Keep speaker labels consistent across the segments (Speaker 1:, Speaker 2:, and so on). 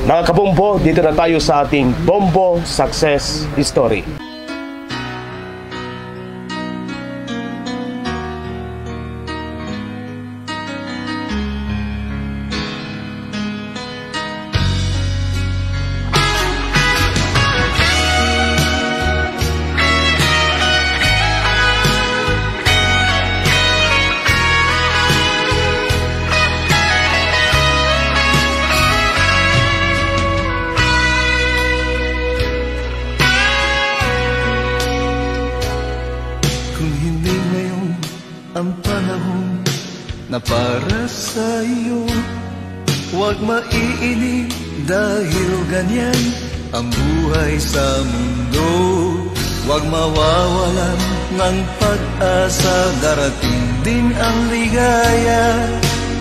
Speaker 1: Mga kabombo, dito na tayo sa ating Bombo Success Story.
Speaker 2: Ang panahon na para sa iyo, huwag maiinip dahil ganyan ang buhay sa mundo. Huwag mawawalan ng pag-asa, darating din ang ligaya.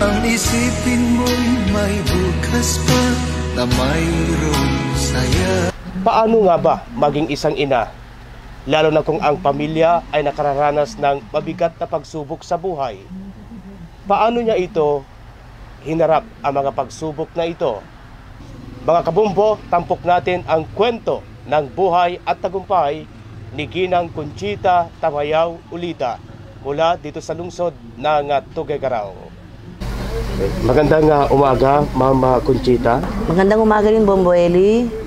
Speaker 2: Ang isipin mo'y may bukas pa na mayroong saya.
Speaker 1: Paano nga ba maging isang ina? Lalo na kung ang pamilya ay nakararanas ng mabigat na pagsubok sa buhay. Paano niya ito hinarap ang mga pagsubok na ito? Mga kabombo, tampok natin ang kwento ng buhay at tagumpay ni Ginang Conchita Tamayaw Ulita mula dito sa lungsod ng Tuguegarao. Magandang umaga, Mama Conchita.
Speaker 3: Magandang umaga rin, Bombo Eli.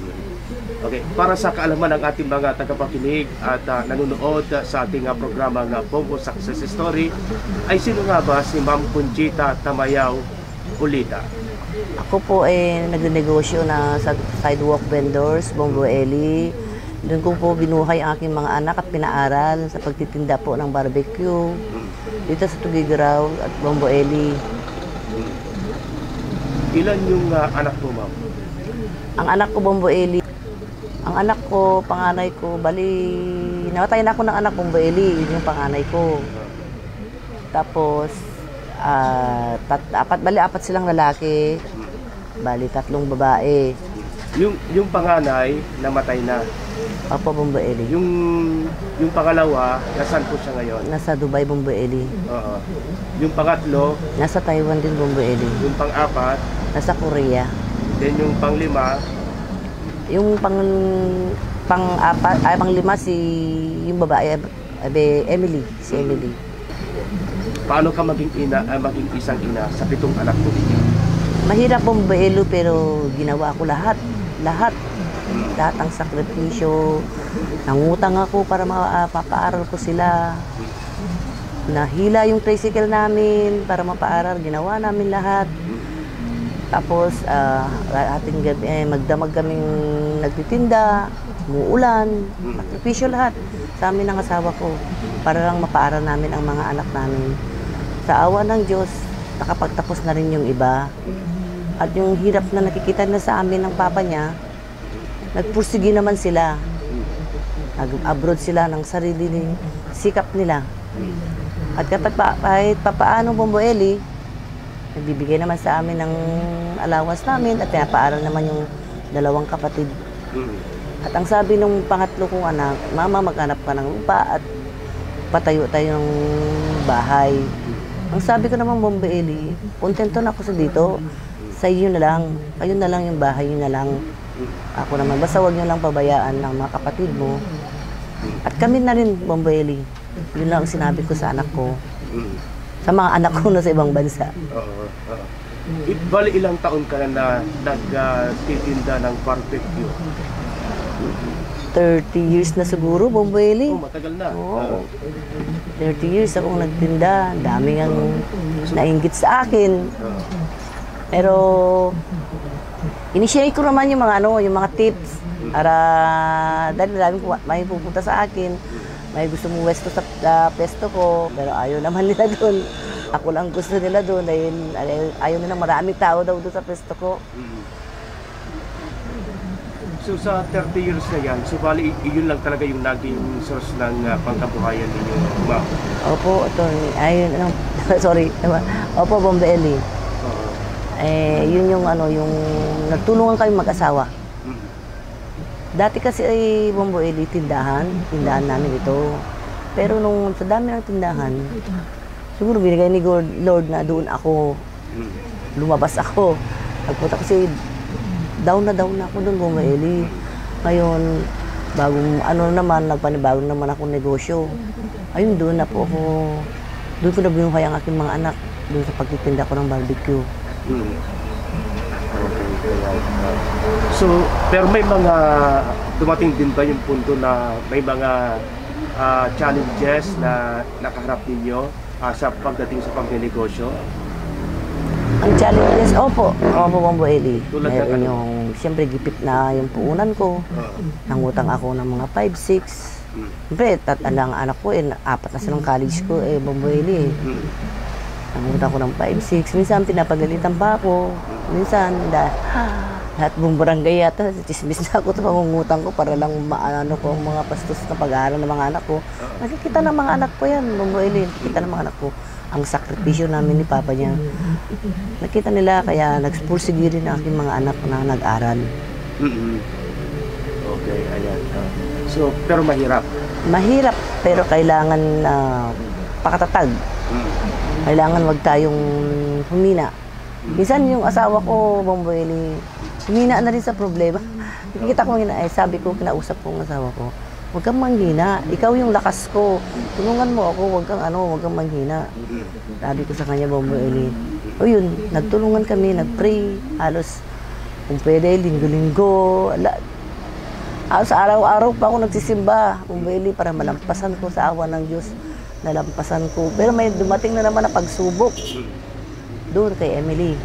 Speaker 1: Okay, para sa kaalaman ng ating mga tagapakinig at nanonood sa ating programa ng Bombo Success Story, ay sino nga ba si Ma'am Conchita Tamayaw Ulita?
Speaker 3: Ako po ay nagnegosyo na sa sidewalk vendors, Bombo Eli. Doon ko po binuhay ang aking mga anak at pinaaral sa pagtitinda po ng barbecue dito sa Tuguegarao at Bombo Eli.
Speaker 1: Ilan yung anak mo, Ma'am?
Speaker 3: Ang anak ko, Bombo Eli, ang anak ko, panganay ko, bali, namatay na ako ng anak, Bombo Eli, yun yung panganay ko. Tapos, apat silang lalaki, bali, 3 babae.
Speaker 1: Yung panganay, namatay na.
Speaker 3: Opo, Bombo Eli.
Speaker 1: Yung pangalawa, nasaan po siya ngayon?
Speaker 3: Nasa Dubai, Bombo Eli.
Speaker 1: Oo. Yung pangatlo?
Speaker 3: Nasa Taiwan din, Bombo Eli.
Speaker 1: Yung pang-apat?
Speaker 3: Nasa Korea.
Speaker 1: Then yung pang-5?
Speaker 3: Yung pang-lima yung babae, Emily, si Emily.
Speaker 1: Paano ka maging isang ina sa 7 anak mo?
Speaker 3: Mahirap Bombo Eli, pero ginawa ko lahat ang sakripisyo. Nangutang ako para mapaaral ko sila. Nahila yung tricycle namin para mapaaral, ginawa namin lahat. Tapos, ating gabi, magdamag kaming nagtitinda, umuulan, sakripisyo lahat sa amin ng asawa ko para lang mapaaral namin ang mga anak namin. Sa awa ng Diyos, nakapagtapos na rin yung iba. At yung hirap na nakikita na sa amin ng papa niya, nagpursige naman sila. Nag-abroad sila ng sarili ng sikap nila. At kahit papaano, Bombo Eli, nagbibigay naman sa amin ng allowance namin at pinapaaral naman yung 2 kapatid. At ang sabi ng pangatlo kong anak, Mama, maghanap ka ng lupa at patayo tayo ng bahay. Ang sabi ko naman, Bombo Eli, kontento na ako sa dito. Sa iyo na lang, kayo na lang yung bahay, yun na lang. Ako naman, basta huwag nyo lang pabayaan ng mga kapatid mo. At kami na rin, Bombo Eli. Yun lang ang sinabi ko sa anak ko. Sa mga anak ko na sa ibang bansa.
Speaker 1: Bali ilang taon ka na nagtitinda ng barbecue?
Speaker 3: 30 years na siguro, Bombo Eli.
Speaker 1: Oh, matagal na.
Speaker 3: Oo. 30 years akong nagtinda. Daming ang nainggit sa akin. Pero initiate ko naman yung mga tips para dahil may pupunta sa akin. May gusto mong westo sa pesto ko, pero ayaw naman nila doon. Ako lang gusto nila doon dahil ayaw nila maraming tao daw doon sa pesto ko.
Speaker 1: So sa 30 years na yan, so bali yun lang talaga yung naging source ng pangkabuhayan ninyo, Ma'am? Opo,
Speaker 3: attorney. Ayun, sorry. Opo, Bombo Eli. Yun yung yung nagtulungan kami mag-asawa. Dati kasi ay Bombo Eli, tindahan namin ito. Pero nung sa dami ng tindahan, siguro binigay ni Lord na doon ako, lumabas ako. Nagpunta kasi down na ako doon, Bumaeli. Ngayon, nagpanibagong naman akong negosyo. Ayun, doon na po ako, doon ko na binuhay ang aking mga anak, doon sa pagtitinda ko ng barbecue.
Speaker 1: Okay, so, pero may mga, dumating din ba yung punto na may mga challenges na nakaharap ninyo sa pagdating sa pagnenegosyo?
Speaker 3: Ang challenges, opo, Bumaeli.
Speaker 1: Tulad ng
Speaker 3: Meron
Speaker 1: ano?
Speaker 3: yung, siyempre, gipit na yung puunan ko. Nangutang ako ng mga 5-6. Siyempre, ang anak ko, 4 na silang college ko, Bumaeli. Nangutang ko ng 5-6. Minsan, pinapagalitan pa ako. Minsan, lahat buong barangay yata, chismis na ako sa pangungutang ko para lang maano ko ang mga pastos na pag-aaral ng mga anak ko. Nakikita ng mga anak ko yan, Bumaeli. Nakikita ng mga anak ko ang sakripisyo namin ni Papa niya. Nakita nila, kaya nagpursige rin ang aking mga anak na nag-aral.
Speaker 1: Okay, ayan. So, pero mahirap.
Speaker 3: Mahirap, pero kailangan pakatatag. Kailangan wag tayong humina. Minsan yung asawa ko, Bumaeli, humina na rin sa problema. Nakikita ko sabi ko, kinausap ko ang asawa ko, huwag kang manghina. Ikaw yung lakas ko. Tulungan mo ako, huwag kang manghina. Sabi ko sa kanya, Bumaeli. O yun, nagtulungan kami, nagpray. Halos, kung pwede, linggo-linggo. Halos araw-araw pa ako nagsisimba, Bumaeli, para malampasan ko sa awa ng Diyos. Nalampasan ko. Pero may dumating na naman na pagsubok. Doon kay Emily.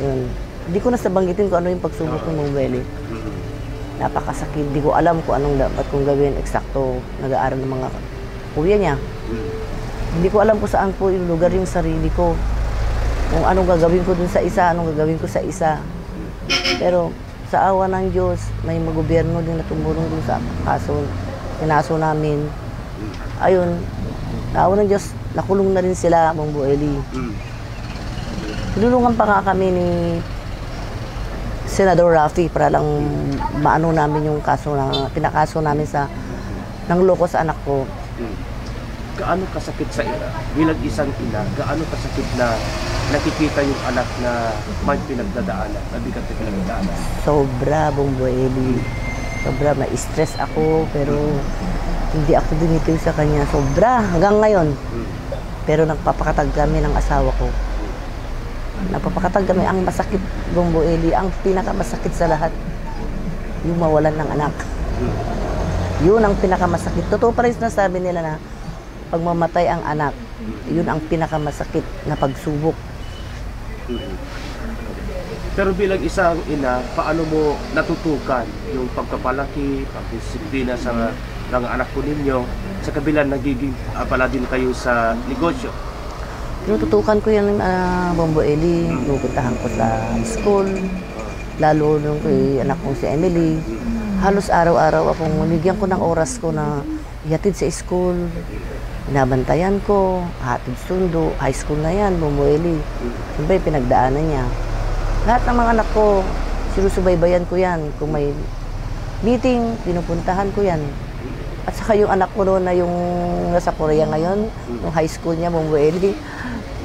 Speaker 3: Ayun. Hindi ko na sabanggitin kung ano yung pagsubok ng Bumaeli. Napakasakit. Hindi ko alam kung anong dapat kong gawin. Eksakto, nag-aaral ng mga kuya niya. Hindi ko alam kung saan po yung lugar yung sarili ko. Kung anong gagawin ko dun sa isa, anong gagawin ko sa isa. Pero sa awa ng Diyos, may mga gobyerno din na tumulong dun sa kinaso namin. Ayun, sa awa ng Diyos, nakulong na rin sila, Bumaeli. Tinulungan pa nga kami ni Senador Rafi para lang maano namin yung kaso na pinakaso namin sa nangloko sa anak ko.
Speaker 1: Gaano kasakit sa ina? Bilang isang ina, gaano kasakit na nakikita yung anak na may pinagdadaanan, nabigat na pinagdadaanan?
Speaker 3: Sobra, Bumaeli. Sobra, ma-stress ako, pero hindi ako dumitiw sa kanya. Sobra, hanggang ngayon. Pero nagpapakatag kami ng asawa ko. Nagpapakatag kami. Ang masakit, Bumaeli, ang pinakamasakit sa lahat, yung mawalan ng anak. Yun ang pinakamasakit. Totoo pa rin sinasabi nila na pag mamatay ang anak, yun ang pinakamasakit na pagsubok.
Speaker 1: Pero bilang isang ina, paano mo natutukan yung pagpapalaki, pagdisiplina sa mga anak po ninyo, sa kabila nagiging pala din kayo sa negosyo?
Speaker 3: Tinututukan ko yan, Bumaeli, pupuntahan ko sa school, lalo nung kay anak kong si Emily. Halos araw-araw akong nabigyan ko ng oras ko na ihatid sa school. Binabantayan ko, hatid sundo, high school na yan, Bumaeli. Siyempre, pinagdaanan niya. Lahat ng mga anak ko, sinusubaybayan ko yan. Kung may meeting, pinupuntahan ko yan. At saka yung anak ko noon na yung nasa Korea ngayon, yung high school niya, Bumaeli.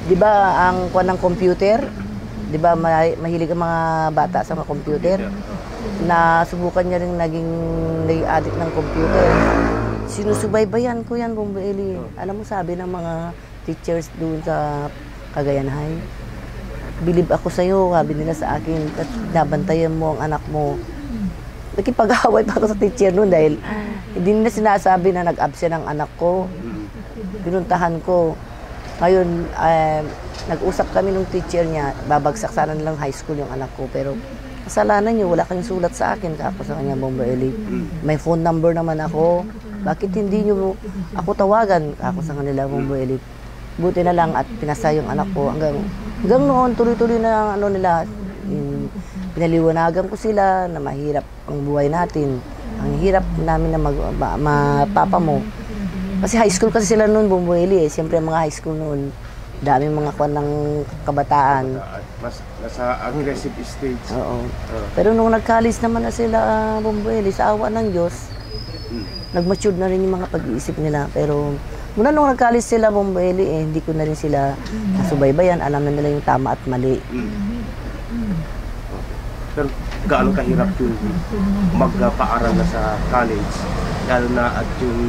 Speaker 3: Di ba ang kuwan ng computer? Di ba mahilig ang mga bata sa mga computer? Na subukan niya rin naging addict ng computer. Sinusubaybayan ko yan, Bumaeli. Alam mo, sabi ng mga teachers doon sa Cagayan High, bilib ako sa'yo, sabi nila sa akin, at nabantayan mo ang anak mo. Nakipag-away pa ako sa teacher noon dahil hindi nila sinasabi na nag-absent ang anak ko. Pinuntahan ko. Ngayon, nag-usap kami ng teacher niya, babagsak sana nilang high school yung anak ko, pero kasalanan niyo, wala kayong sulat sa akin, kako sa kanya, Bumaeli. May phone number naman ako. Bakit hindi niyo ako tawagan? Ako sa kanila, Bumaeli. Buti na lang at pinasa yung anak ko. Hanggang noon, tuloy-tuloy na ano nila. Pinaliwanagan ko sila na mahirap ang buhay natin. Ang hirap namin na mapapa mo. Kasi high school kasi sila noon, Bumaeli. Siyempre mga high school noon, daming mga kwan ng kabataan.
Speaker 1: Mas nasa aggressive stage.
Speaker 3: Oo. Pero nung nag-college naman na sila, Bumaeli, sa awa ng Diyos, nag-mature na rin yung mga pag-iisip nila. Pero muna nung nag-college sila, Bumaeli, hindi ko na rin sila nasubaybayan. Alam na nila yung tama at mali.
Speaker 1: Pero gaano kahirap yung magpaaral na sa college, lalo na at yung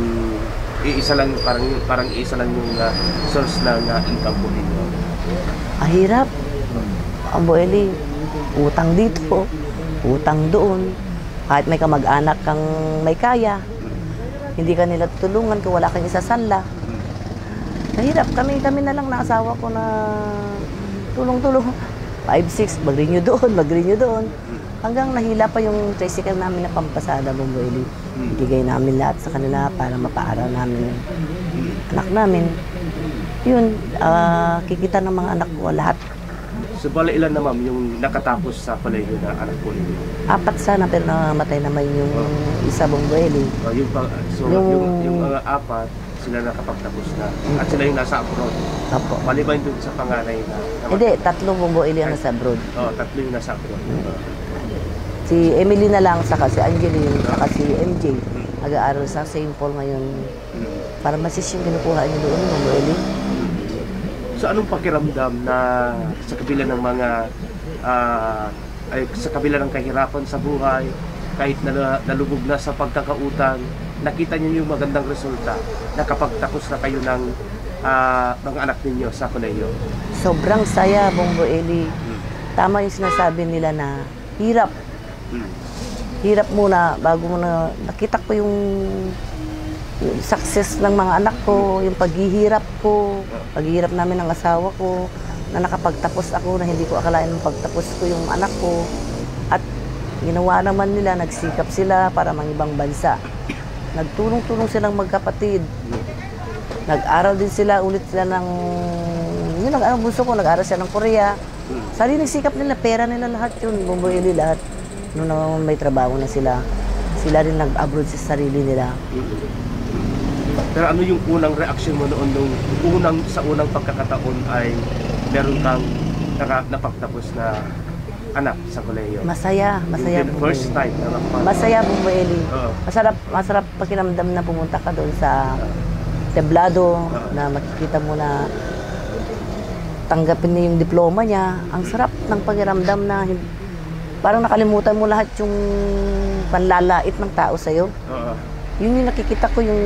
Speaker 1: iisa lang, parang iisa lang yung source ng income po ninyo.
Speaker 3: Mahirap. Ang Boeli, utang dito, utang doon. Kahit may kamag-anak kang may kaya, hindi ka nila tutulungan kung wala kang isasanla. Mahirap. Kami na lang na asawa ko na tulong-tulong. 5-6, mag-renew doon. Hanggang nahila pa yung tricycle namin na pampasada, Boeli. Ibigay namin lahat sa kanila para mapaaral namin yung anak namin. Yun, kikita ng mga anak ko lahat.
Speaker 1: So bala ilan na ma'am yung nakatapos sa kolehiyo na anak po ninyo?
Speaker 3: 4 sana pero namatay naman yung isa, Boeli.
Speaker 1: Yung mga 4, sila nakapagtapos na. At sila yung nasa abroad.
Speaker 3: Opo.
Speaker 1: Maliban dun sa panganay na
Speaker 3: Hindi, 3 Boeli ang nasa abroad.
Speaker 1: Oo, 3 yung nasa abroad.
Speaker 3: Si Emily na lang, saka si Angeline, saka si MJ. Nag-aaral sa St. Paul ngayon. Para masis yung kinukuha niyo doon, Boeli.
Speaker 1: So anong pakiramdam na sa kabila ng mga sa kabila ng kahirapan sa buhay, kahit nalubog na sa pagkakautang, nakita niyo yung magandang resulta, nakapagtapos na kayo ng mga anak ninyo sa kolehiyo?
Speaker 3: Sobrang saya, Boeli. Tama yung sinasabi nila na hirap. Hirap muna bago mo na nakita ko yung success ng mga anak ko, yung paghihirap namin ng asawa ko, na nakapagtapos ako na hindi ko akalain pagtapos ko yung anak ko. At ginawa naman nila, nagsikap sila para mang-ibang bansa. Nagtulong-tulong silang magkapatid. Nag-aral din sila, ulit sila ng, yun ang gusto ko, nag-aral sila ng Korea. Sali nagsikap nila, pera nila lahat yun, Boeli lahat. Noon naman may trabaho na sila, sila rin nag-abroad sa sarili nila.
Speaker 1: Pero ano yung unang reaksyon mo noon nung sa unang pagkakataon ay meron kang napagtapos na anak sa kolehiyo?
Speaker 3: Masaya.
Speaker 1: The first time na
Speaker 3: masaya, Boeli. Masarap pakiramdam na pumunta ka doon sa tablado, na makikita mo na tanggapin niya yung diploma niya. Ang sarap ng pakiramdam na parang nakalimutan mo lahat yung panlalait ng tao sa'yo. Yun yung nakikita ko yung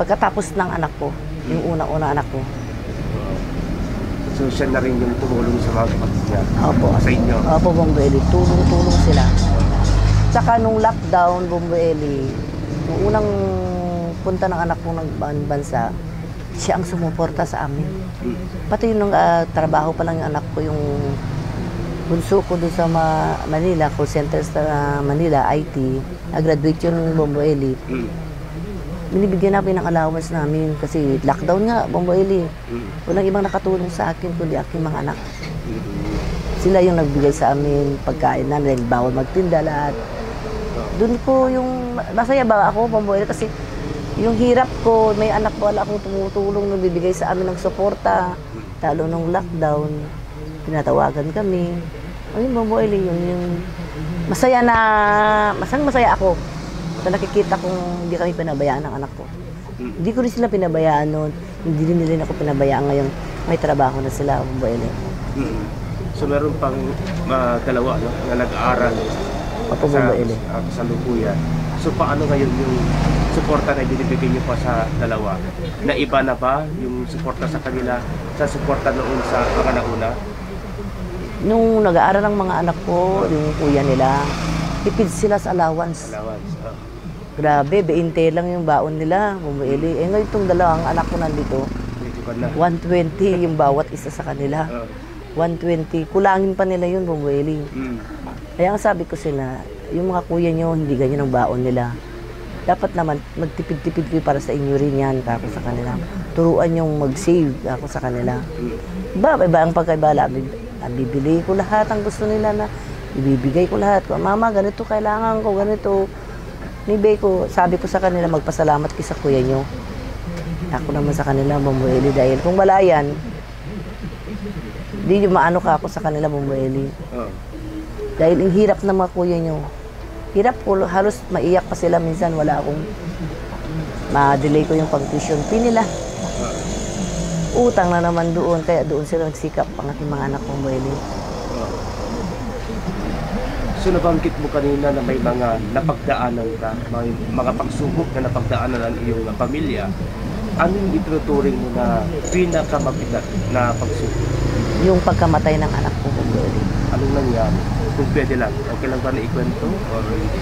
Speaker 3: pagkatapos ng anak ko, yung una-una anak ko.
Speaker 1: So siya na rin yung tumulong sa mga kapatid niya?
Speaker 3: Opo.
Speaker 1: Sa inyo?
Speaker 3: Opo, Boeli. Tulong sila. Tsaka nung lockdown, Boeli, nung unang punta ng anak ko ng bansa, siya ang sumuporta sa amin. Pati yung trabaho pa lang yung anak ko, yung bunso ko doon sa Manila, call center sa Manila, IT, nag-graduate yun, Boeli. Binibigyan namin ng allowance namin kasi lockdown nga, Boeli. Walang ibang nakatulong sa akin kundi aking mga anak. Sila yung nagbigay sa amin pagkain namin, bawal magtinda lahat. Doon ko yung, masaya ba ako, Boeli, kasi yung hirap ko, may anak ko, wala akong tumutulong, nagbibigay sa amin ng suporta. Lalo nung lockdown, tinatawagan kami. Ayun, Boeli, yung masaya ako. So, nakikita kong hindi kami pinabayaan ng anak ko. Hindi ko rin sila pinabayaan noon. Hindi rin nila ako pinabayaan ngayon. May trabaho na sila, Boeli.
Speaker 1: So meron pang dalawa na nag-aaral sa Lukuyan. So paano ngayon yung suporta na binibigay niyo pa sa dalawa? Naiba na ba yung suporta sa kanila sa suporta noon sa mga nauna?
Speaker 3: Nung nag-aaral ang mga anak ko, yung kuya nila, tipid sila sa allowance. Grabe, 20 lang yung baon nila, Boeli. Eh ngayon itong dalawang anak ko nandito, 120 yung bawat isa sa kanila. 120, kulangin pa nila yun, Boeli. Kaya ang sabi ko sila, yung mga kuya nyo, hindi ganyan ang baon nila. Dapat naman, magtipid-tipid kayo para sa inyo rin yan, kako sa kanila. Turuan yung mag-save, kako sa kanila. Iba ang pagkaibala. Bibili ko lahat ang gusto nila na ibibigay ko lahat. Mama, ganito kailangan ko, ganito. Nibay ko, sabi ko sa kanila, magpasalamat kayo sa kuya nyo. Ako naman sa kanila, Boeli, dahil kung wala yan, di maano ka ako sa kanila, Boeli. Dahil ang hirap ng mga kuya nyo. Hirap ko, halos maiyak pa sila minsan, wala akong ma-delay ko yung pag-tuition fee nila. Utang na naman doon, kaya doon sila nagsikap ang aking mga anak kong, Boeli.
Speaker 1: So nabanggit mo kanina na may mga napagdaanan ka, may mga pagsubok na napagdaanan ng iyong pamilya. Ano yung itinuturing mo na pinakamabigat na pagsubok?
Speaker 3: Yung pagkamatay ng anak ko, Bombo Eli.
Speaker 1: Anong nangyari? Kung pwede lang, okay lang ba na ikwento? Or hindi?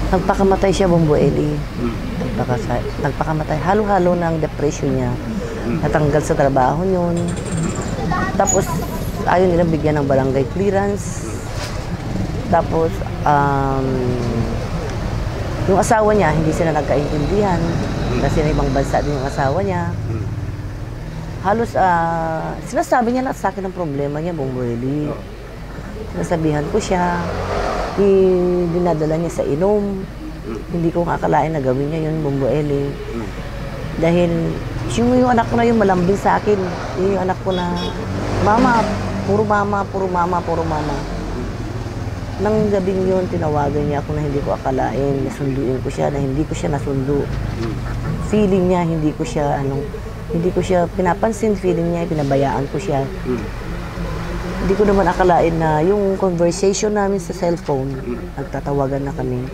Speaker 3: Nagpakamatay siya, Bombo Eli.
Speaker 1: Hmm.
Speaker 3: Nagpakamatay. Halo-halo ng depression niya. Natanggal sa trabaho yun. Tapos, ayaw nilang bigyan ng barangay clearance. Tapos, yung asawa niya, hindi sila nagkaintindihan. Kasi na ibang bansa din yung asawa niya. Halos, sinasabi niya na sa akin ang problema niya, Bombo Eli. Sinasabihan ko siya. Dinadala niya sa inom. Hindi ko akalain na gawin niya yun, Bombo Eli. Dahil, yung anak ko na yung malambing sa akin. Yung anak ko na, mama, puro mama, puro mama, puro mama. Nang gabing yun, tinawagan niya ako na hindi ko akalain, nasunduin ko siya, na hindi ko siya nasundo. Feeling niya, hindi ko siya pinapansin, feeling niya, pinabayaan ko siya. Hindi ko naman akalain na yung conversation namin sa cellphone, nagtatawagan na kami.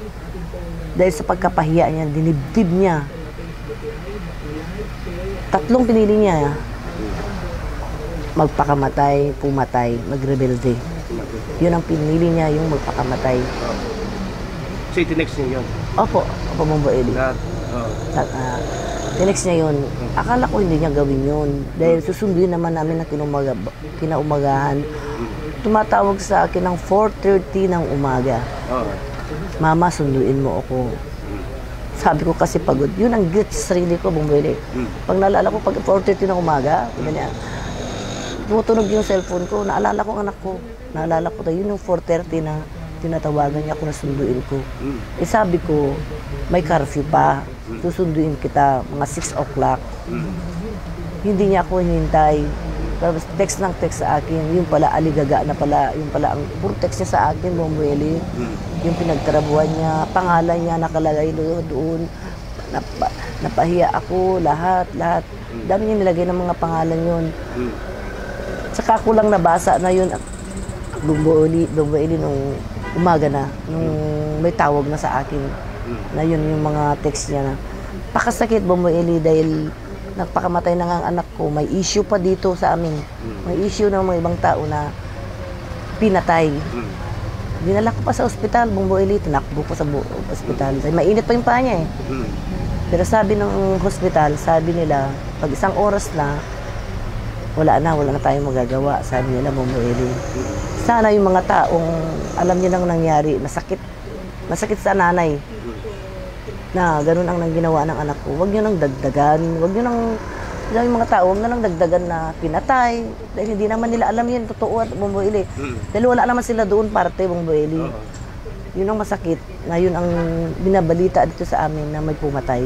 Speaker 3: Dahil sa pagkapahiya niya, dinibdib niya. 3 pinili niya. Magpakamatay, pumatay, magrebelde. Yun ang pinili niya, yung magpakamatay.
Speaker 1: So itinext niya yun?
Speaker 3: Opo, Bombo Eli. Tinext niya yun. Akala ko hindi niya gawin yun. Dahil susunduin naman namin na kinaumagahan. Tumatawag sa akin ng 4:30 ng umaga. Mama, sunduin mo ako. Sabi ko kasi pagod. Yun ang guilt sa sarili ko, Bombo Eli. Pag naalala ko, pag 4:30 ng umaga, tumutunog yung cellphone ko, naalala ko ang anak ko. Naalala ko tayo, yun yung 4:30 na tinatawagan niya ako na sunduin ko. Sabi ko, may curfew pa, susunduin kita, mga 6 o'clock. Hindi niya ako hinintay. Tapos text ng text sa akin, yung pala aligaga na pala, yung pala ang puro text niya sa akin, Bombo Eli. Yung pinagtrabuhan niya, pangalan niya nakalagay doon. Napahiya ako, lahat. Dami niya nilagay ng mga pangalan yun. Saka ko lang nabasa na yun, Bombo Eli nung umaga na, nung may tawag na sa akin, na yun yung mga text niya na. Pakasakit, Bombo Eli, dahil nagpakamatay na nga ang anak ko, may issue pa dito sa amin. May issue ng mga ibang tao na pinatay. Dinala ko pa sa ospital, Bombo Eli, tinakbo ko sa ospital. Dahil mainit pa yung paa niya eh. Pero sabi ng hospital, sabi nila, pag 1 oras na, wala na tayong magagawa, sabi nila, Bombo Eli. Sana yung mga taong alam niyo nang nangyari, masakit sa nanay, na ganun ang ginawa ng anak ko. Huwag niyo nang dagdagan, yung mga tao, huwag na lang dagdagan na pinatay, dahil hindi naman nila alam yun, totoo at Bombo Eli. Dahil wala naman sila doon parte, Bombo Eli. Yun ang masakit, na yun ang binabalita dito sa amin na may pumatay.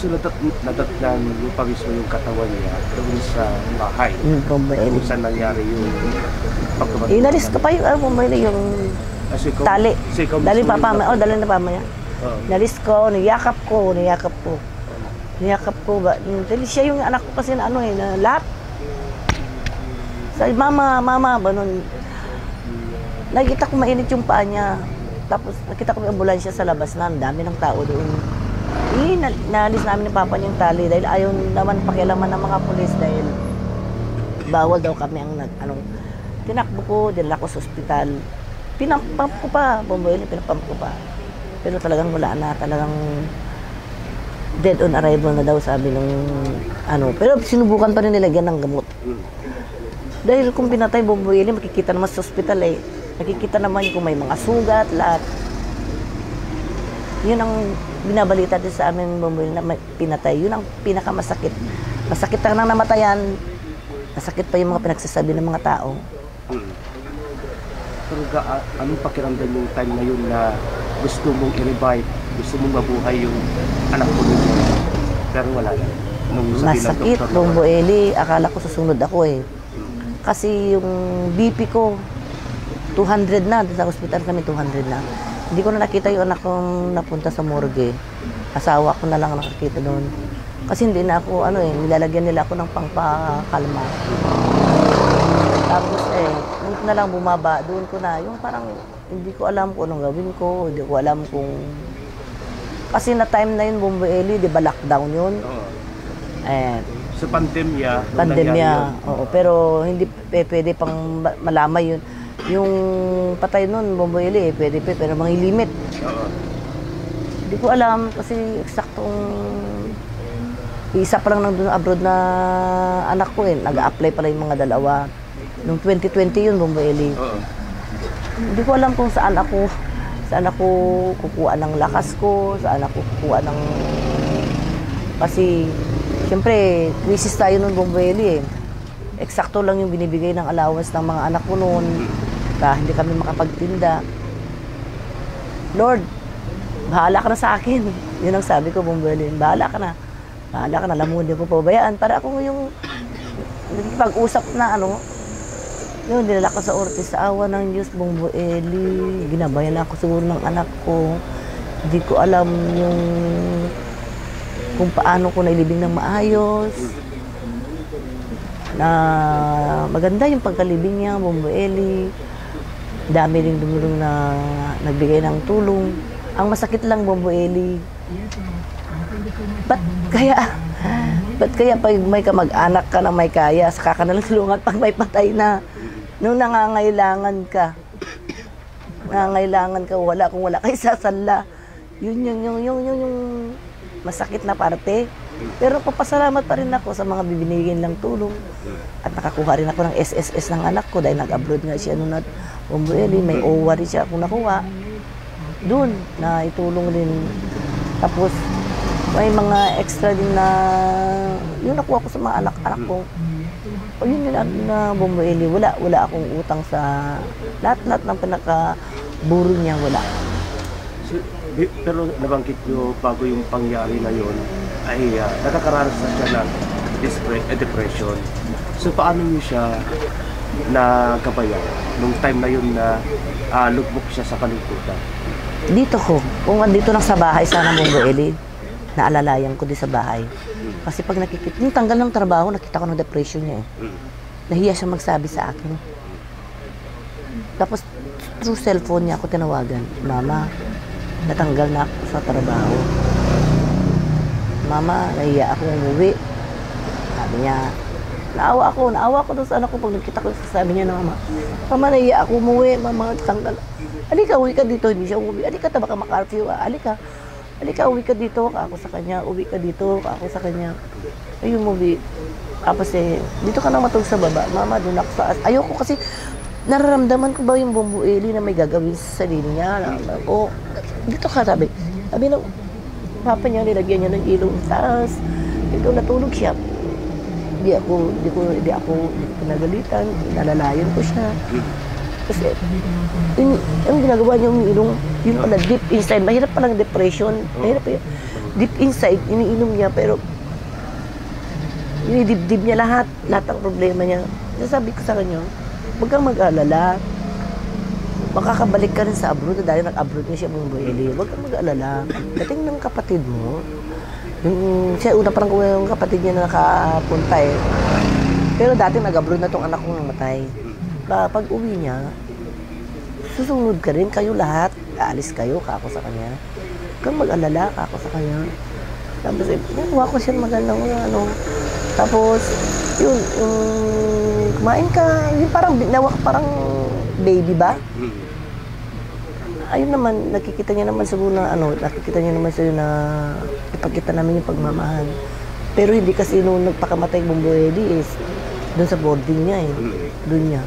Speaker 1: So nadatnan mo pa mismo yung katawan niya doon sa bahay.
Speaker 3: Bombo Eli.
Speaker 1: Kung saan nangyari yung pagkamatay.
Speaker 3: Inalis ko pa yung, Bombo Eli, yung tali. Dali na pamaya. Nalis ko, niyakap ko. Niyakap ko ba? Dahil siya yung anak ko kasi na na lahat. Sabi, mama, ba nun? Nakita ko mainit yung paa niya. Tapos nakita ko yung ambulansya sa labas na, ang dami ng tao doon. Naalis namin ni Papa yung tali dahil ayaw naman pakialaman ng mga pulis dahil bawal daw kami ang tinakbo ko, dinala ko sa ospital. Pinampamp ko pa, Bombo Eli, pinampamp ko pa. Pero talagang wala na, talagang dead on arrival na daw sabi ng Pero sinubukan pa rin nilagyan ng gamot. Dahil kung pinatay, Bombo Eli, makikita naman sa ospital eh. Nakikita naman kung may mga sugat, lahat. Yun ang binabalita din sa amin, Bombo Eli, na pinatay. Yun ang pinakamasakit. Masakit lang nang namatayan. Masakit pa yung mga pinagsasabi ng mga tao.
Speaker 1: Pero anong pakiramdam yung time na yun na gusto mong i-revive, gusto mong mabuhay yung anak ko ninyo? Pero wala na.
Speaker 3: Masakit, Bombo Eli. Akala ko susunod ako eh. Kasi yung BP ko, 200 na. Sa hospital kami, 200 na. Hindi ko na nakita yung anak kong napunta sa morgue. Asawa ko na lang nakakita doon. Kasi hindi na ako, nilalagyan nila ako ng pangpakalma. Tapos doon ko na lang bumaba, doon ko na, yung parang hindi ko alam kung anong gawin ko, hindi ko alam kung... Kasi na time na yun, Bomboeli, di ba lockdown yun?
Speaker 1: Oo.
Speaker 3: Eh,
Speaker 1: Sa pandemya, nung nangyari
Speaker 3: pandemya,
Speaker 1: yun.
Speaker 3: oo, pero hindi pwede pang malamay yun. Yung patay nun, Bomboeli, pwede pero mga limit.
Speaker 1: Oo.
Speaker 3: Hindi ko alam kasi eksaktong isa pa lang nandun abroad na anak ko nag-a-apply pala yung mga dalawa. Noong 2020 yun, Bomboeli.
Speaker 1: Oo.
Speaker 3: Hindi ko alam kung saan ako kukuha ng lakas ko, saan ako kukuha ng... Kasi, siyempre, crisis tayo noon, Bomboeli Eksakto lang yung binibigay ng allowance ng mga anak ko noon. Hindi kami makapagtinda. Lord, bahala ka na sa akin. Yun ang sabi ko, Bomboeli. Bahala ka na. Bahala ka na. Alam mo, hindi ko pabayaan. Para ako yung pag-usap na yun, dinala ko sa Ortiz sa awa ng Diyos, Bomboeli. Ginabayan ako siguro ng anak ko. Hindi ko alam kung paano ko nailibing ng maayos. Na maganda yung pagkalibing niya, Bomboeli. Dami rin dumulong na nagbigay ng tulong. Ang masakit lang, Bomboeli. Ba't kaya pag may kamag-anak ka na may kaya, saka ka nalang tulungan pag may patay na? Nung nangangailangan ka, wala kung wala kay sasala. Yun yung masakit na parte. Pero papasalamat pa rin ako sa mga bibinigyan ng tulong. At nakakuha rin ako ng SSS ng anak ko dahil nag-abroad nga siya noon at Bomboeli, may OWA rin siya akong nakuha. Doon, na itulong rin. Tapos, may mga extra din na yun nakuha ko sa mga anak-anak ko. O yun na Bomboeli, wala akong utang sa lahat ng pinaka-buro niya, wala.
Speaker 1: Pero nabanggit nyo, bago yung pangyari na yun, ay nakakaranas na siya ng depression. So paano nyo siya nagabayan nung time na yun na lugmok siya sa kalungkutan?
Speaker 3: Kung andito lang sa bahay sana, Bomboeli, naalalayan ko din sa bahay. Kasi pag nakikita, yung tanggal ng trabaho, nakita ko ng depression niya Nahiya siya magsabi sa akin. Tapos, through cellphone niya ako tinawagan, Mama, natanggal na ako sa trabaho. Mama, nahiya ako umuwi. Sabi niya, naawa ako doon sa anak ko pag nakita ko, sabi niya na Mama, nahiya ako umuwi, Mama, tanggal. Alika, uwi ka dito, hindi siya umuwi. Alika, baka makarfew. Alika, uwi ka dito, ako sa kanya. Uwi ka dito, ako sa kanya. Ayun, umuwi. Tapos dito ka na matulog sa baba. Mama, doon ako sa... Ayoko kasi, nararamdaman ko ba yung Bomboeli na may gagawin sa sarili niya? Dito ka, sabi. Sabi ng papa niya, nilagyan niya ng ilong. Tapos, ito natulog siya. Hindi ako pinagalitan. Nalalayan ko siya. Kasi, yung ginagawa niya umiinom, yun pala, deep inside. Mahirap palang depression. Mahirap yun. Deep inside, iniinom niya, pero inidibdib niya lahat ng problema niya. Nasabi ko sa kanya, huwag kang mag-alala. Makakabalik ka rin sa abroad dahil nag-abroad niya siya Bomboeli. Huwag kang mag-alala. Dating ng kapatid mo, siya una parang yung kapatid niya na nakapunta Pero dati nag-abroad na tong anak kong namatay. Pag uwi niya, susunod ka rin, kayo lahat, aalis kayo, kako sa kanya. Kung mag-alala, kako sa kanya. Tapos, nakuha ko siya magandang Tapos, yun, kumain ka, yung parang baby ba? Ayun naman, nakikita niya naman siguro na ipagkita namin yung pagmamahal. Pero hindi kasi nung nagpakamatay Bomboeli doon sa boarding niya doon niya.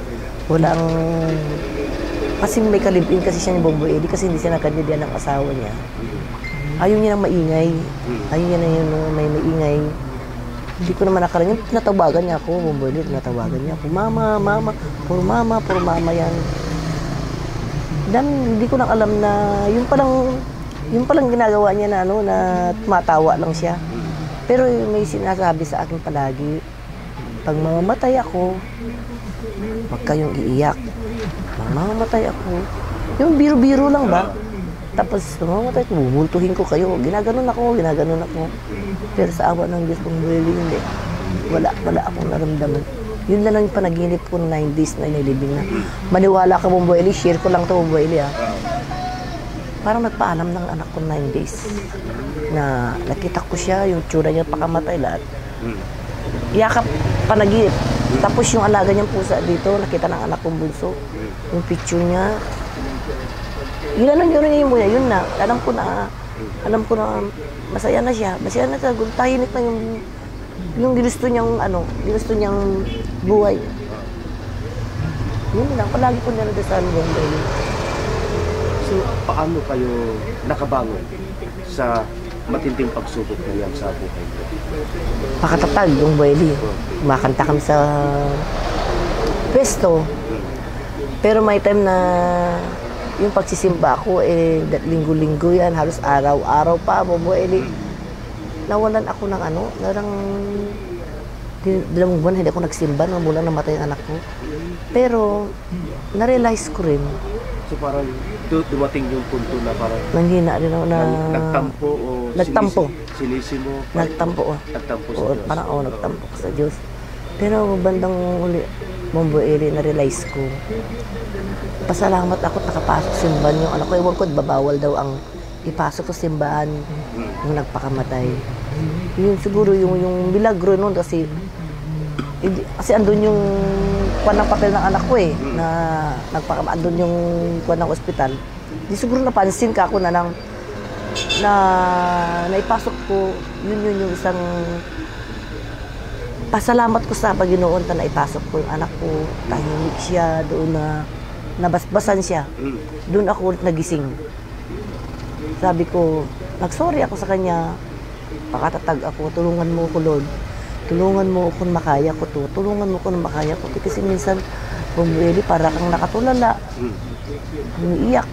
Speaker 3: Kasi may kalibin kasi siya ni Bomboeli kasi hindi siya nakadidyan ng asawa niya. Ayaw niya ng maingay. Ayaw niya na yun, may maingay. Hindi ko naman nakarating. Tinatawagan niya ako, Bomboeli, tinatawagan niya ako. Mama, puro mama yan. Hindi ko nang alam na yung palang ginagawa niya na na tumatawa lang siya. Pero may sinasabi sa akin palagi, pag mamamatay ako, huwag kayong iiyak. Mamamatay ako. Yung biro-biro lang ba? Tapos, mamamatay ko, bubultuhin ko kayo. Ginaganon ako. Pero sa awa ng Diyos, Bomboeli, hindi. Wala akong naramdaman. Yun lang ang panaginip ko ng 9 days na inilibing na. Maniwala ka, Bombo Eli, share ko lang to, Bombo Eli, ha. Parang nagpaalam ng anak ko 9 days. Na nakita ko siya, yung tsura niya, pakamatay lahat. Yakap, panaginip. Tapos yung alaga niyang pusa dito, nakita ng anak kong bunso. Yung picture niya. Yun lang yun mo yun na. Alam ko na masaya na siya. Masaya na siya. Tahimik na yung ginusto niyang buhay. Yun lang, palagi ko nilaladasan yung baby.
Speaker 1: So, paano kayo nakabangon sa matinding pagsubok na yan sa buhay ko?
Speaker 3: Pakatatag yung baby. Kumakanta kami sa pwesto. Pero may time na yung pagsisimba ko, linggo-linggo yan, halos araw-araw pa, Eli. Nawalan ako ng narang 2 buwan hindi ako nagsimba nung mula namatay ang anak ko. Pero, na-realize ko rin.
Speaker 1: So parang dumating yung punto na parang
Speaker 3: nanghina rin ako na...
Speaker 1: Nagtampo o
Speaker 3: Nagtampo.
Speaker 1: Sinisi mo?
Speaker 3: Nagtampo.
Speaker 1: Nagtampo sa Diyos.
Speaker 3: Parang nagtampo ko sa Diyos. Pero bandang uli, Bombo Eli, na-realize ko. Pasalamat ako at nakapasok simbahan yung anak ko. Ewan ko, babawal daw ang ipasok sa simbahan yung nagpakamatay. Yun siguro yung milagro nun kasi andun yung kuwan ng papel ng anak ko na andun yung kuwan ng ospital. Di siguro napansin ka ako na lang na naipasok ko, yun yung isang pasalamat ko sa Panginoon na naipasok ko yung anak ko. Tahimik siya, doon na nabasbasan siya. Doon ako nagising. Sabi ko, nagsorry ako sa kanya. Pakatatag ako, tulungan mo ko, Lord. Tulungan mo kung makaya ko to. Tulungan mo kung makaya ko. Kasi minsan, bumili para kang nakatulala. Umiiyak.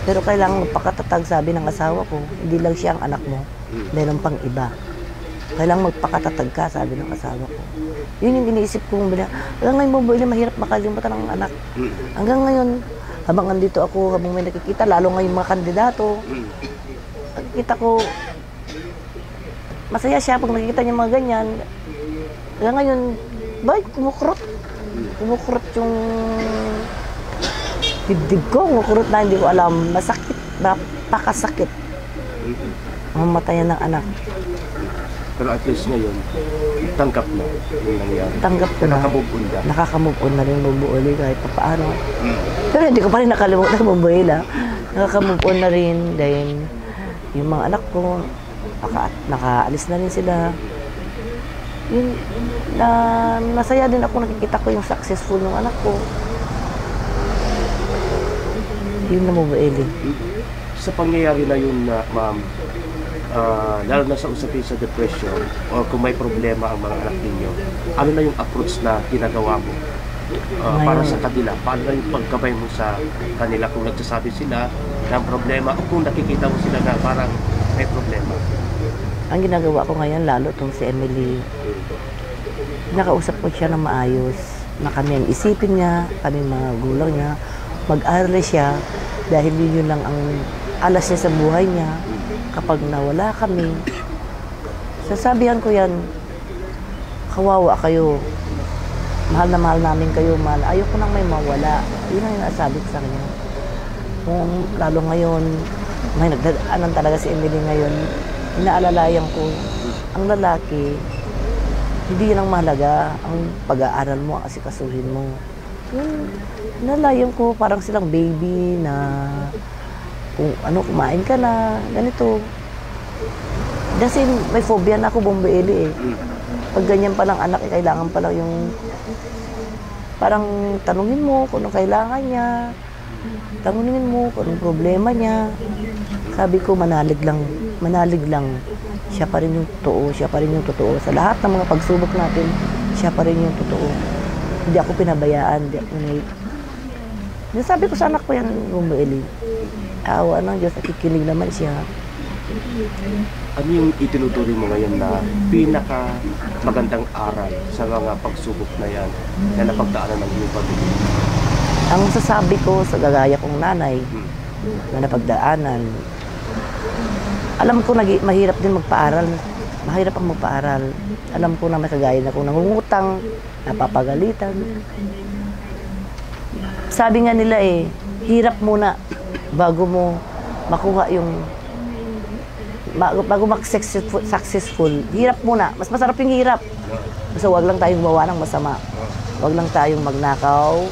Speaker 3: Pero kailangan magpakatatag, sabi ng asawa ko. Hindi lang siya ang anak mo. Meron pang iba. Kailangan magpakatatag ka, sabi ng asawa ko. Yun yung iniisip ko. Hanggang ngayon, bumili, mahirap makalimutan ng anak. Hanggang ngayon, habang andito ako, habang may nakikita, lalo ngayon mga kandidato, nakikita ko, masaya siya pag nakikita niya mga ganyan. Kaya ngayon, kumukurot. Kumukurot yung dibdib ko. Kumukurot na hindi ko alam. Masakit, napakasakit. Mamatayan ng anak.
Speaker 1: Pero at least ngayon, tanggap mo yung nangyari.
Speaker 3: Tanggap ko na.
Speaker 1: Nakaka-move-on ka.
Speaker 3: Nakaka-move-on na rin Bumbuoli kahit pa paano. Pero hindi ko pa rin nakalimutan ng Bumbuoli. Nakaka-move-on na rin dahil yung mga anak ko, nakaalis na rin sila. Yun, nasaya din ako, nakikita ko yung successful ng anak ko. Yun na Bumbuoli.
Speaker 1: Sa pangyayari na yun, ma'am, lalo na sa usapin sa depression o kung may problema ang mga anak ninyo, ano na yung approach na ginagawa mo para sa kanila? Paano na yung pagkabay mo sa kanila kung nagsasabi sila ng problema o kung nakikita mo sila na parang may problema?
Speaker 3: Ang ginagawa ko ngayon, lalo itong si Emily, nakausap ko siya ng maayos na kami ang isipin niya, kami mga gulang niya, mag-aral siya dahil yun lang ang alas niya sa buhay niya. Kapag nawala kami, sasabihan ko yan, kawawa kayo, mahal na mahal namin kayo, mahal. Ayoko nang may mawala. Yun ang nasabi ko sa kanya. Kung lalo ngayon, may nagdadaanan talaga si Emily ngayon, inaalalayan ko, ang lalaki, hindi yun ang mahalaga, ang pag-aaral mo, asikasuhin mo. Yun, inaalalayan ko, parang silang baby na kung kumain ka na, ganito. Kasi may phobia na ako, Bumbueli Pag ganyan palang anak, kailangan palang yung parang tanungin mo kung anong kailangan niya. Tanungin mo kung anong problema niya. Sabi ko, manalig lang. Siya pa rin yung totoo, siya pa rin yung totoo. Sa lahat ng mga pagsubok natin, siya pa rin yung totoo. Hindi ako pinabayaan, hindi ako sabi ko sa anak ko yan, Bumbueli. Awa ng Diyos, nakikinig naman siya.
Speaker 1: Ano yung itinuturing mo ngayon na pinaka magandang aral sa mga pagsubok na yan na napagdaanan ng iyong pamilya?
Speaker 3: Ang sasabi ko sa gagaya kong nanay na napagdaanan, alam ko mahirap din magpaaral mahirap ang magpaaral. Alam ko na may kagaya na kung nangungutang, napapagalitan. Sabi nga nila hirap muna bago mo makuha yung bago successful, hirap muna. Mas masarap yung hirap. So, wag lang tayong gumawa ng masama. Wag lang tayong magnakaw.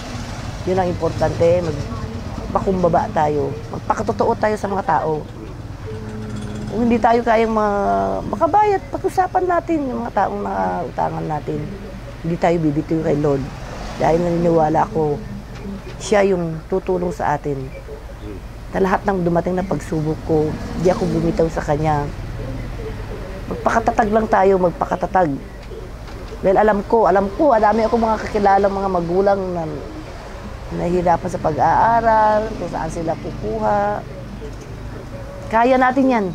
Speaker 3: Yun ang importante. Magpakumbaba tayo. Magpakatotoo tayo sa mga tao. Kung hindi tayo kayang makabayad, pag-usapan natin yung mga taong nakautangan natin. Hindi tayo bibitiw kay Lord. Dahil naniniwala ko, siya yung tutulong sa atin. Na lahat ng dumating na pagsubok ko, hindi ako bumitaw sa kanya. Magpakatatag lang tayo, magpakatatag. Dahil alam ko, dami ako mga kakilalang mga magulang na nahihirapan sa pag-aaral, kung saan sila kukuha. Kaya natin yan.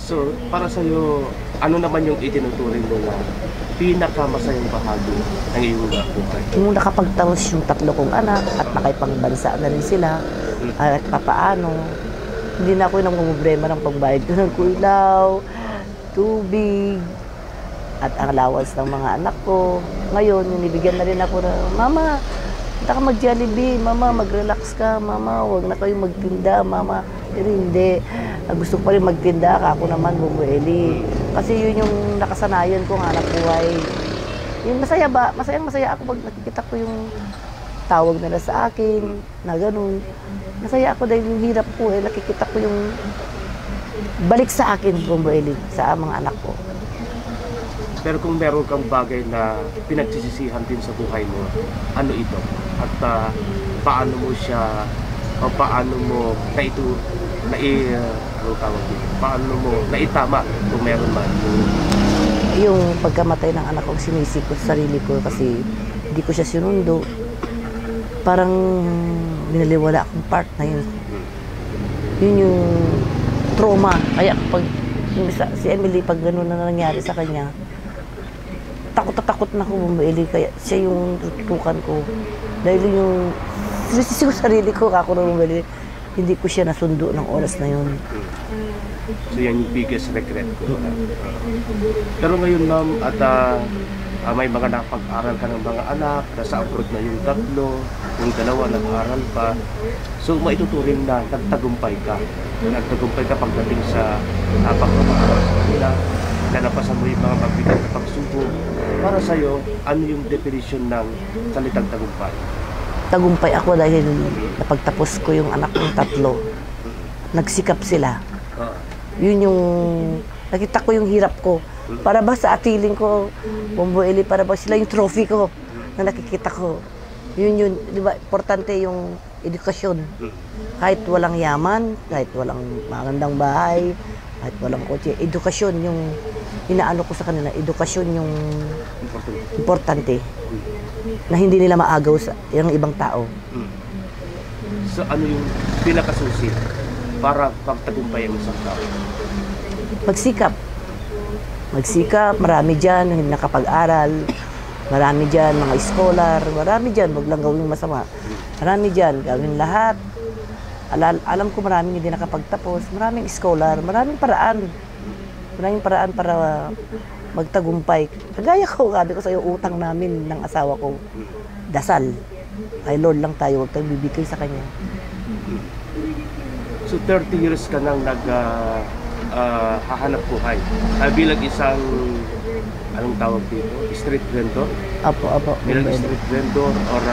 Speaker 1: So, para sa'yo, ano naman yung itinuturing mo na pinakamasayang bahagi ng iyong buhay?
Speaker 3: Yung nakapagtapos yung 3 kong anak at nakipangbansa na rin sila, at papaano, hindi na ako nang problema ng pagbayad ko ng kuilaw, tubig, at ang allowance ng mga anak ko. Ngayon, nibigyan na rin ako na, Mama, punta ka mag-Jollibee, Mama, mag-relax ka, Mama, huwag na kayong magtinda, Mama. Pero hindi, gusto ko pa rin magtinda, ako naman bumueli. Kasi yun yung nakasanayan ko, hanap buhay. Yung masaya ba? Masaya ako pag nakikita ko yung tawag nila sa akin, na ganun. Masaya ako dahil yung hirap ko, nakikita ko yung balik sa akin, bumueli, sa mga anak ko.
Speaker 1: Pero kung meron kang bagay na pinagsisisihan din sa buhay mo, ano ito? At paano mo siya, o paano mo paano mo naitama kung meron man?
Speaker 3: Yung pagkamatay ng anak ko, sinisik ko sa sarili ko kasi hindi ko siya sinundo. Parang binaliwala akong part na yun. Yun yung trauma. Kaya pag si Emily, pag gano'n na nangyari sa kanya, takot na ako bumuili. Kaya siya yung tutukan ko. Dahil yung sinisik ko sa sarili ko, ako na bumili. Hindi ko siya nasundo ng oras na yun.
Speaker 1: So yan yung biggest regret ko. Pero ngayon, ma'am, at may mga nakapag-aral ka ng mga anak, nasa abroad na yung 3, yung 2 nag-aral pa. So maituturing na nagtagumpay ka. Nagtagumpay ka pagdating sa pagpapaaral sa kanila. Nalapasan mo yung mga mabigat na pagsubok. Para sa'yo, ano yung definition ng salitang tagumpay?
Speaker 3: Tagumpay ako dahil napagtapos ko yung anak kong 3. Nagsikap sila. Yun yung, nakita ko yung hirap ko. Para ba sa atiling ko, bumbueli, para ba sila yung trophy ko na nakikita ko. Yun, di ba, importante yung edukasyon. Kahit walang yaman, kahit walang magandang bahay, kahit walang kotse, edukasyon yung inaano ko sa kanila, edukasyon yung importante. Na hindi nila maagaw sa yung ibang tao.
Speaker 1: So ano yung pinakasusi para pagtagumpay ang isang tao?
Speaker 3: Magsikap, marami dyan yung nakapag-aral, marami dyan mga scholar, marami dyan, wag lang gawin masama. Marami dyan, gawin lahat. Alam ko maraming hindi nakapagtapos, maraming scholar, maraming paraan para magtagumpay. Kagaya ko, sabi ko sa'yo, utang namin ng asawa ko, dasal. Kay Lord lang tayo, huwag tayong bibigay sa Kanya.
Speaker 1: So 30 years ka nang hahanap buhay. Bilang isang, anong tawag dito? Street vendor?
Speaker 3: Apo.
Speaker 1: Bilang street vendor or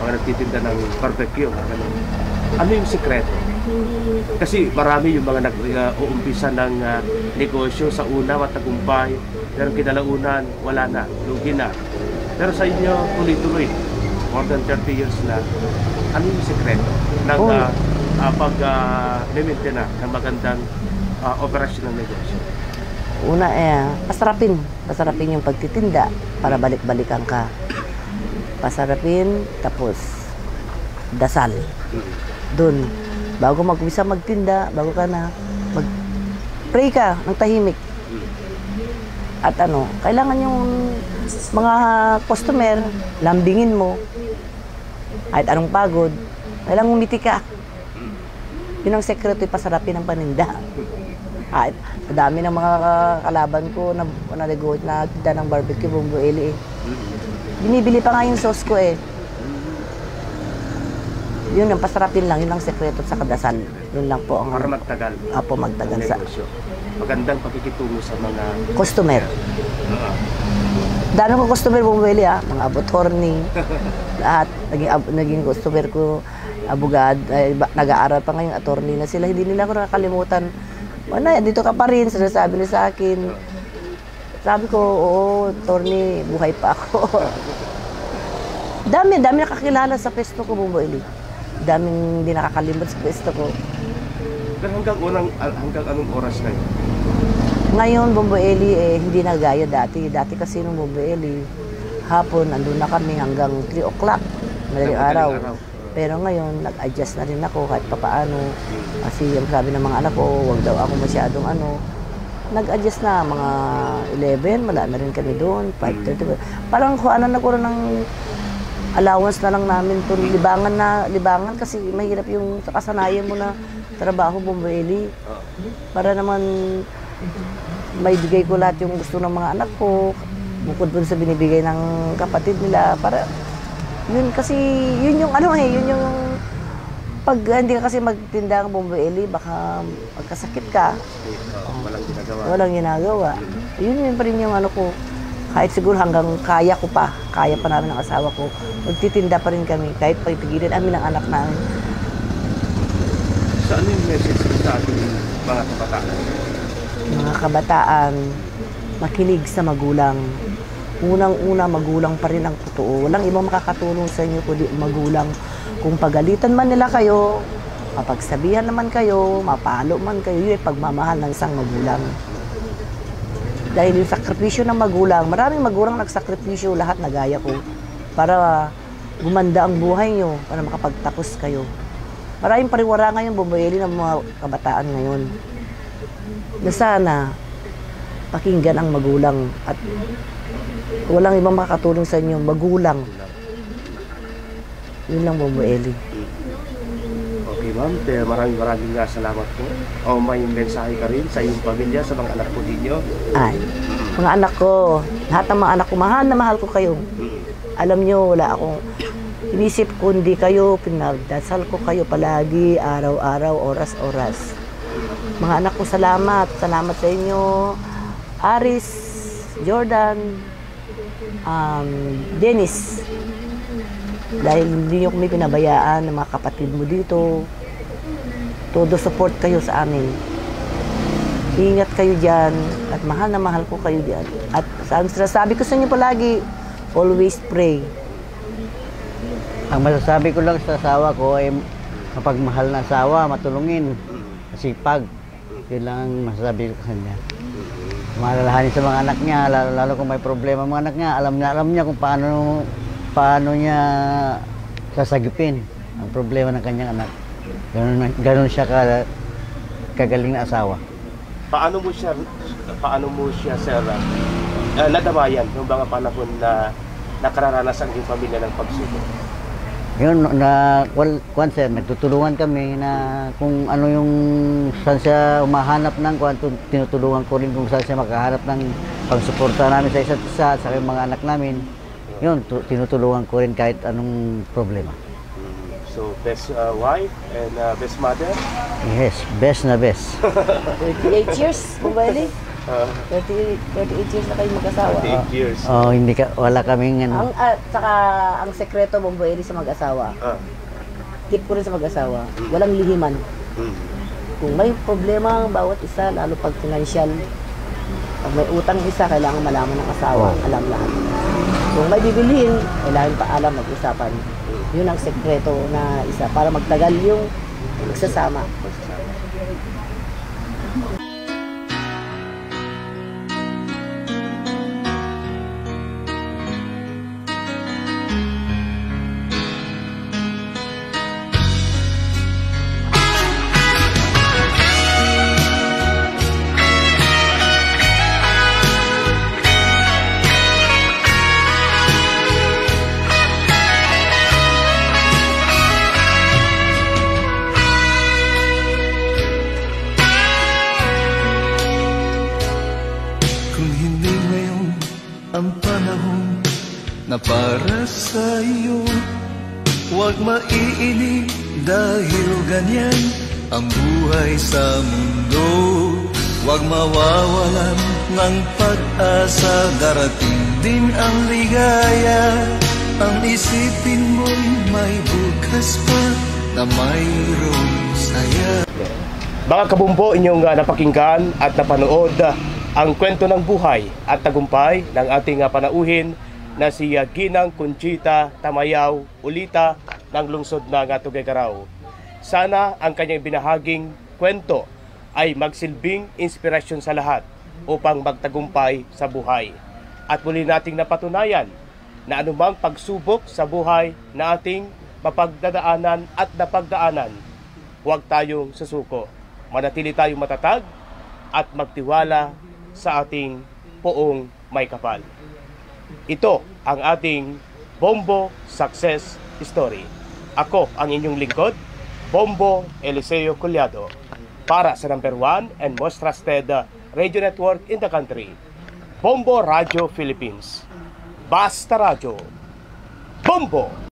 Speaker 1: mga nagtitinda ng barbecue. Ano yung sikreto? Kasi marami yung mga nag-uumpisa ng negosyo sa una, matagumpay, pero kinalaunan, wala na, lugi na. Pero sa inyo, tuloy-tuloy, more than 30 years na, ano yung sikreto ng pag-maintain ng magandang operasyon ng negosyo?
Speaker 3: Una, pasarapin yung pagtitinda para balik-balikan ka. Pasarapin, tapos dasal. Doon, bago mag-umpisa magtinda, bago ka na, mag-pray ka ng tahimik. At kailangan yung mga customer, lambingin mo. Kahit anong pagod, kailangan umiti ka. Yun ang sekreto, ipasarapin ng paninda. Kahit madami ng mga kalaban ko na nagtinda ng barbecue, Bombo Eli eh. Binibili pa nga yung sauce ko eh. Yun ang pasarapin lang, yun ang sekreto sa kadasal. Yun lang po ang...
Speaker 1: Para magtagal.
Speaker 3: Apo, magtagal sa
Speaker 1: negosyo. Magandang pakikitungo sa mga
Speaker 3: customer. Dami ko customer bumili mga abotorni, lahat. Naging customer ko, abogad, nag-aaral pa ngayon, attorney na sila. Hindi nila ako nakakalimutan. Mana, dito ka pa rin, sinasabi nila sa akin. Sabi ko, oo, attorney, buhay pa ako. dami nakakilala sa pesto ko, bumili. Daming hindi nakakalimot sa pesto ko.
Speaker 1: Pero hanggang anong oras na yun?
Speaker 3: Ngayon, Bombo Eli, hindi na gaya dati. Dati kasi nung Bombo Eli, hapon, andun na kami hanggang 3 o'clock, madaling araw. Pero ngayon, nag-adjust na rin ako kahit papaano. Kasi yung sabi ng mga anak ko, huwag daw ako masyadong nag-adjust na, mga 11, wala na rin kami doon, 5:30. Parang na ko ng allowance na lang namin to libangan kasi mahirap yung kasanayan mo na trabaho, Bombo Eli. Para naman may bigay ko lahat yung gusto ng mga anak ko, bukod dun sa binibigay ng kapatid nila, para yun kasi yun yung yun yung pag hindi ka kasi magtinda ng Bombo Eli, baka magkasakit ka. Walang ginagawa. Yun pa rin yung ko. Kahit siguro hanggang kaya pa namin ng asawa ko, magtitinda pa rin kami, kahit pagpigilan amin ng anak namin.
Speaker 1: So ano yung message sa ating mga kabataan?
Speaker 3: Mga kabataan, makinig sa magulang. Unang-una, magulang pa rin ang totoo. Walang ibang makakatulong sa inyo kundi magulang. Kung pagalitan man nila kayo, mapagsabihan naman kayo, mapalo man kayo, yun ay pagmamahal ng isang magulang. Dahil yung sakripisyo ng magulang, maraming magulang nagsakripisyo, lahat na gaya ko, para gumanda ang buhay nyo, para makapagtapos kayo. Maraming pariwara ngayon, Bombo Eli, ng mga kabataan ngayon. Na sana, pakinggan ang magulang at walang ibang makakatulong sa inyo, magulang. Yun lang, Bombo Eli.
Speaker 1: Okay, ma'am. Maraming salamat po. O may mensahe ka rin sa iyong pamilya, sa mga anak po ninyo?
Speaker 3: Ay, mga anak ko, lahat ng mga anak ko, mahal na mahal ko kayo. Alam nyo, wala akong inisip kundi kayo, pinagdasal ko kayo palagi, araw-araw, oras-oras. Mga anak ko, salamat. Salamat sa inyo. Aris, Jordan, Dennis. Dahil hindi nyo kami pinabayaan ng mga kapatid mo dito. Todo support kayo sa amin. Ingat kayo dyan at mahal na mahal ko kayo dyan. At sabi ko sa inyo palagi, always pray.
Speaker 4: Ang masasabi ko lang sa asawa ko ay mapagmahal na asawa, matulungin, masipag. Yun lang ang masasabi ko sa kanya. Malalahanin sa mga anak niya, lalo kung may problema mga anak niya, alam niya kung paano niya sasagipin ang problema ng kanyang anak. Ganun siya kagaling na asawa.
Speaker 1: Paano mo siya sir, nadamayan yung mga panahon na nakararanas ang iyong pamilya ng pagsubok?
Speaker 4: Yun, sir, nagtutulungan kami na kung ano yung saan siya umahanap ng tinutulungan ko rin kung saan siya makahanap ng pagsuporta namin sa isa't isa sa mga anak namin. Yun, tinutulungan ko rin kahit anong problema.
Speaker 1: So, best wife and best mother?
Speaker 4: Yes, best na best.
Speaker 3: 38 years, Bumbaili? 38 years na kayo mag-asawa.
Speaker 1: 38 years.
Speaker 4: Wala kaming
Speaker 3: Saka ang sekreto, Bumbaili, sa mag-asawa. Tip ko rin sa mag-asawa, walang lihiman. Kung may problema ang bawat isa, lalo pag financial, pag may utang isa, kailangan malaman ng asawa, alam lahat. Kung may bibilihin, kailangan pa alam, mag-usapan. Yun ang sekreto na isa para magtagal yung magsasama.
Speaker 2: na para sa'yo. Huwag maiinig dahil ganyan ang buhay sa mundo. Huwag mawawalan ng pag-asa, darating din ang ligaya. Ang isipin mo'y may bukas pa na mayroong saya.
Speaker 1: Mga kabumbo, inyong napakinggan at napanood ang kwento ng buhay at tagumpay ng ating panauhin na si Ginang Conchita Tamayaw Ulita ng lungsod ng Tuguegarao. Sana ang kanyang binahaging kwento ay magsilbing inspirasyon sa lahat upang magtagumpay sa buhay. At muli nating napatunayan na anumang pagsubok sa buhay na ating mapagdadaanan at napagdaanan, huwag tayong susuko. Manatili tayong matatag at magtiwala sa ating poong may kapal. Ito ang ating Bombo Success Story. Ako ang inyong lingkod, Bombo Eliseo Collado, para sa number 1 and most trusted radio network in the country, Bombo Radio Philippines. Basta Radio. Bombo!